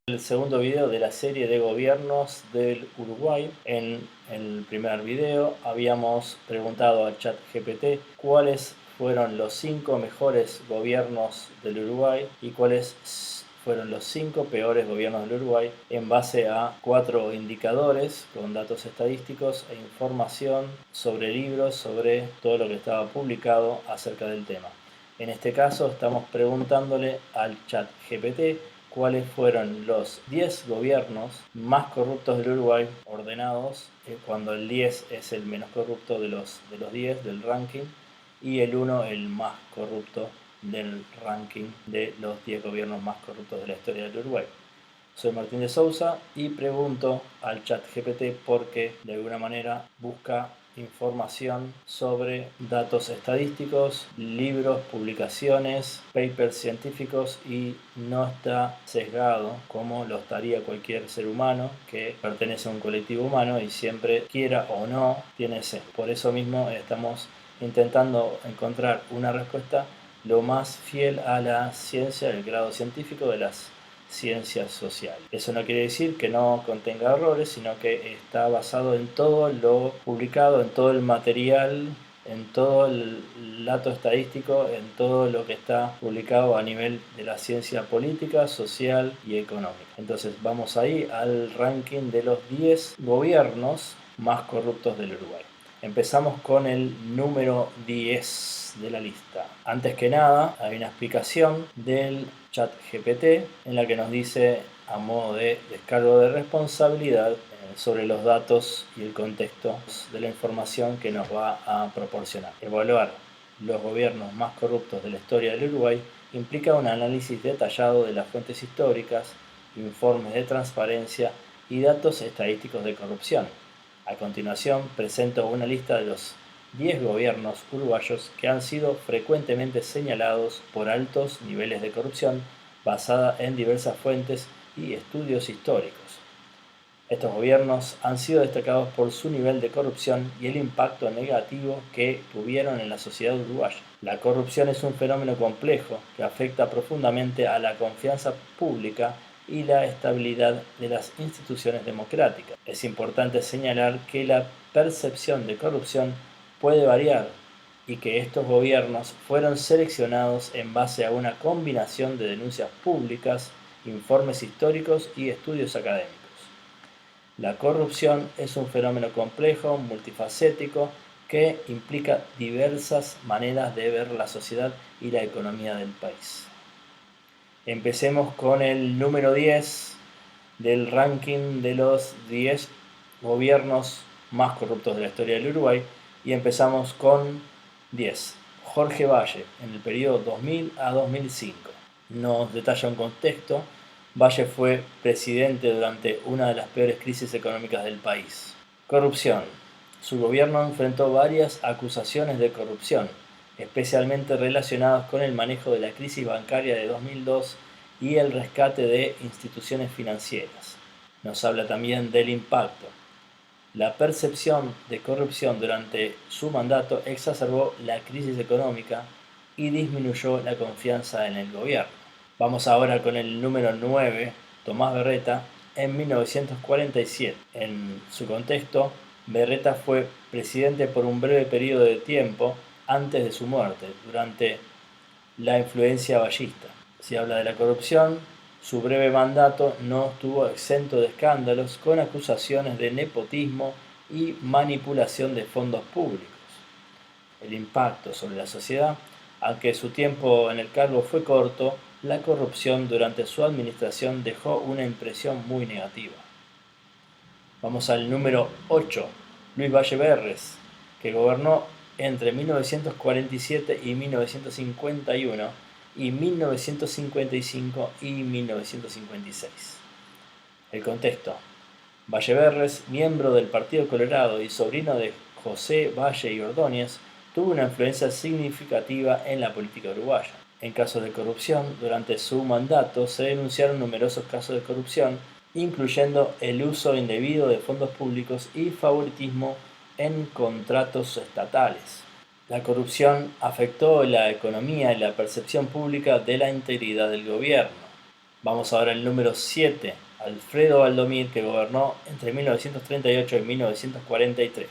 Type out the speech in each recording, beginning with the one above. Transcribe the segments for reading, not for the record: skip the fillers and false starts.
El segundo video de la serie de gobiernos del Uruguay. En el primer video habíamos preguntado a ChatGPT cuáles fueron los 5 mejores gobiernos del Uruguay y cuáles fueron los 5 peores gobiernos del Uruguay en base a 4 indicadores con datos estadísticos e información sobre libros, sobre todo lo que estaba publicado acerca del tema. En este caso estamos preguntándole al ChatGPT cuáles fueron los 10 gobiernos más corruptos del Uruguay, ordenados, cuando el 10 es el menos corrupto de los 10 del ranking y el 1 el más corrupto del ranking de los 10 gobiernos más corruptos de la historia del Uruguay. Soy Martín de Sousa y pregunto al ChatGPT porque de alguna manera busca información sobre datos estadísticos, libros, publicaciones, papers científicos y no está sesgado como lo estaría cualquier ser humano que pertenece a un colectivo humano y siempre, quiera o no, tiene sesgo. Por eso mismo estamos intentando encontrar una respuesta lo más fiel a la ciencia, el grado científico de las ciencias sociales. Eso no quiere decir que no contenga errores, sino que está basado en todo lo publicado, en todo el material, en todo el dato estadístico, en todo lo que está publicado a nivel de la ciencia política, social y económica. Entonces vamos ahí al ranking de los 10 gobiernos más corruptos del Uruguay. Empezamos con el número 10 de la lista. Antes que nada, hay una explicación del ChatGPT en la que nos dice, a modo de descargo de responsabilidad, sobre los datos y el contexto de la información que nos va a proporcionar. Evaluar los gobiernos más corruptos de la historia del Uruguay implica un análisis detallado de las fuentes históricas, informes de transparencia y datos estadísticos de corrupción. A continuación, presento una lista de los 10 gobiernos uruguayos que han sido frecuentemente señalados por altos niveles de corrupción basada en diversas fuentes y estudios históricos. Estos gobiernos han sido destacados por su nivel de corrupción y el impacto negativo que tuvieron en la sociedad uruguaya. La corrupción es un fenómeno complejo que afecta profundamente a la confianza pública y la estabilidad de las instituciones democráticas. Es importante señalar que la percepción de corrupción puede variar y que estos gobiernos fueron seleccionados en base a una combinación de denuncias públicas, informes históricos y estudios académicos. La corrupción es un fenómeno complejo, multifacético, que implica diversas maneras de ver la sociedad y la economía del país. Empecemos con el número 10 del ranking de los 10 gobiernos más corruptos de la historia del Uruguay y empezamos con 10. Jorge Valle, en el periodo 2000 a 2005. Nos detalla un contexto. Valle fue presidente durante una de las peores crisis económicas del país. Corrupción. Su gobierno enfrentó varias acusaciones de corrupción, especialmente relacionadas con el manejo de la crisis bancaria de 2002 y el rescate de instituciones financieras. Nos habla también del impacto. La percepción de corrupción durante su mandato exacerbó la crisis económica y disminuyó la confianza en el gobierno. Vamos ahora con el número 9, Tomás Berreta, en 1947. En su contexto, Berreta fue presidente por un breve periodo de tiempo antes de su muerte, durante la influencia vallista. Se habla de la corrupción. Su breve mandato no estuvo exento de escándalos con acusaciones de nepotismo y manipulación de fondos públicos. El impacto sobre la sociedad. Aunque su tiempo en el cargo fue corto, la corrupción durante su administración dejó una impresión muy negativa. Vamos al número 8, Luis Valle Berres, que gobernó entre 1947 y 1951 y 1955 y 1956. El contexto. Valle Berres, miembro del Partido Colorado y sobrino de José Valle y Ordóñez, tuvo una influencia significativa en la política uruguaya. En casos de corrupción, durante su mandato se denunciaron numerosos casos de corrupción, incluyendo el uso indebido de fondos públicos y favoritismo en contratos estatales. La corrupción afectó la economía y la percepción pública de la integridad del gobierno. Vamos ahora al número 7, Alfredo Valdomir, que gobernó entre 1938 y 1943.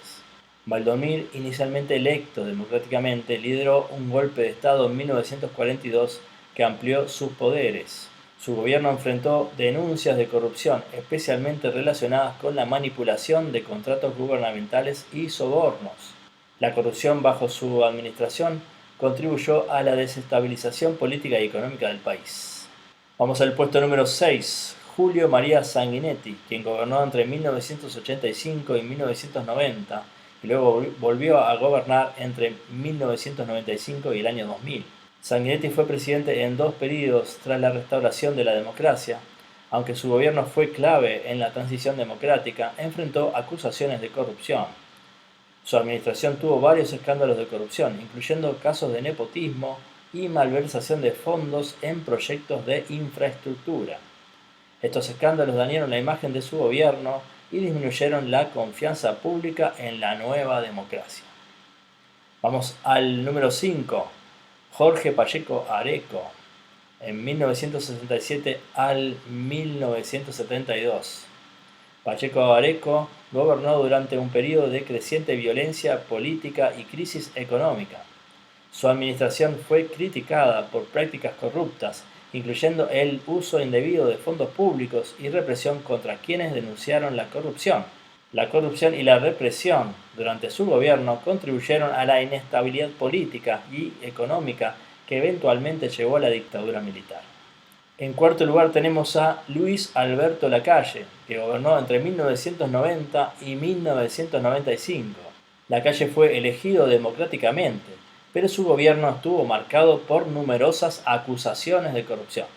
Valdomir, inicialmente electo democráticamente, lideró un golpe de Estado en 1942 que amplió sus poderes. Su gobierno enfrentó denuncias de corrupción, especialmente relacionadas con la manipulación de contratos gubernamentales y sobornos. La corrupción bajo su administración contribuyó a la desestabilización política y económica del país. Vamos al puesto número 6, Julio María Sanguinetti, quien gobernó entre 1985 y 1990 y luego volvió a gobernar entre 1995 y el año 2000. Sanguinetti fue presidente en 2 períodos tras la restauración de la democracia. Aunque su gobierno fue clave en la transición democrática, enfrentó acusaciones de corrupción. Su administración tuvo varios escándalos de corrupción, incluyendo casos de nepotismo y malversación de fondos en proyectos de infraestructura. Estos escándalos dañaron la imagen de su gobierno y disminuyeron la confianza pública en la nueva democracia. Vamos al número 5, Jorge Pacheco Areco, en 1967 al 1972. Pacheco Areco gobernó durante un periodo de creciente violencia política y crisis económica. Su administración fue criticada por prácticas corruptas, incluyendo el uso indebido de fondos públicos y represión contra quienes denunciaron la corrupción. La corrupción y la represión durante su gobierno contribuyeron a la inestabilidad política y económica que eventualmente llevó a la dictadura militar. En cuarto lugar tenemos a Luis Alberto Lacalle, que gobernó entre 1990 y 1995. Lacalle fue elegido democráticamente, pero su gobierno estuvo marcado por numerosas acusaciones de corrupción,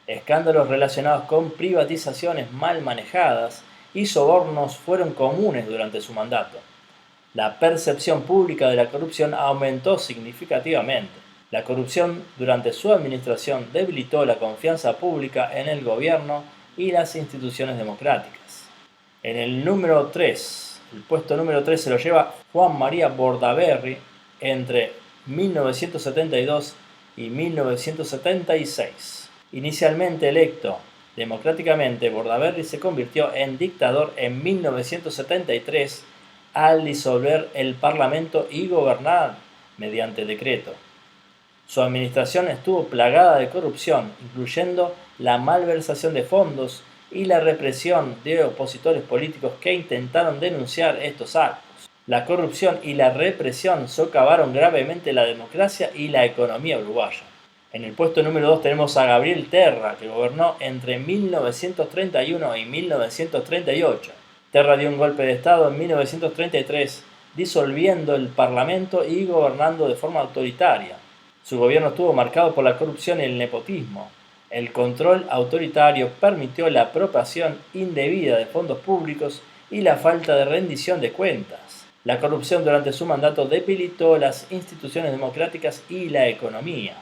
escándalos relacionados con privatizaciones mal manejadas y sobornos fueron comunes durante su mandato. La percepción pública de la corrupción aumentó significativamente. La corrupción durante su administración debilitó la confianza pública en el gobierno y las instituciones democráticas. En el número 3, el puesto número 3 se lo lleva Juan María Bordaberry entre 1972 y 1976. Inicialmente electo democráticamente, Bordaberry se convirtió en dictador en 1973 al disolver el Parlamento y gobernar mediante decreto. Su administración estuvo plagada de corrupción, incluyendo la malversación de fondos y la represión de opositores políticos que intentaron denunciar estos actos. La corrupción y la represión socavaron gravemente la democracia y la economía uruguaya. En el puesto número 2 tenemos a Gabriel Terra, que gobernó entre 1931 y 1938. Terra dio un golpe de Estado en 1933, disolviendo el Parlamento y gobernando de forma autoritaria. Su gobierno estuvo marcado por la corrupción y el nepotismo. El control autoritario permitió la apropiación indebida de fondos públicos y la falta de rendición de cuentas. La corrupción durante su mandato debilitó las instituciones democráticas y la economía.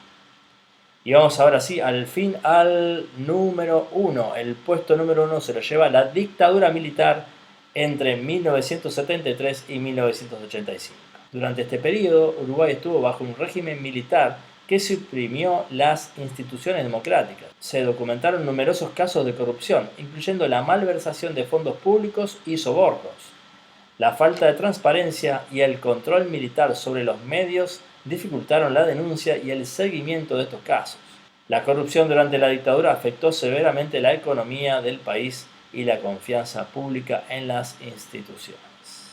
Y vamos ahora sí, al fin, al número 1. El puesto número 1 se lo lleva la dictadura militar entre 1973 y 1985. Durante este periodo, Uruguay estuvo bajo un régimen militar que suprimió las instituciones democráticas. Se documentaron numerosos casos de corrupción, incluyendo la malversación de fondos públicos y sobornos. La falta de transparencia y el control militar sobre los medios dificultaron la denuncia y el seguimiento de estos casos. La corrupción durante la dictadura afectó severamente la economía del país y la confianza pública en las instituciones.